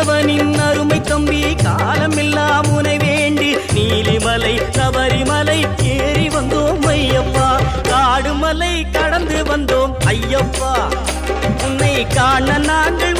வேலவனின் அருமை தம்பி காலமெல்லாம் உனை வேண்டி நீலிமலை சபரிமலை ஏறி வந்தோம் ஐயப்பா. காடுமலை கடந்து வந்தோம் ஐயப்பா. உன்னை காண நாங்கள்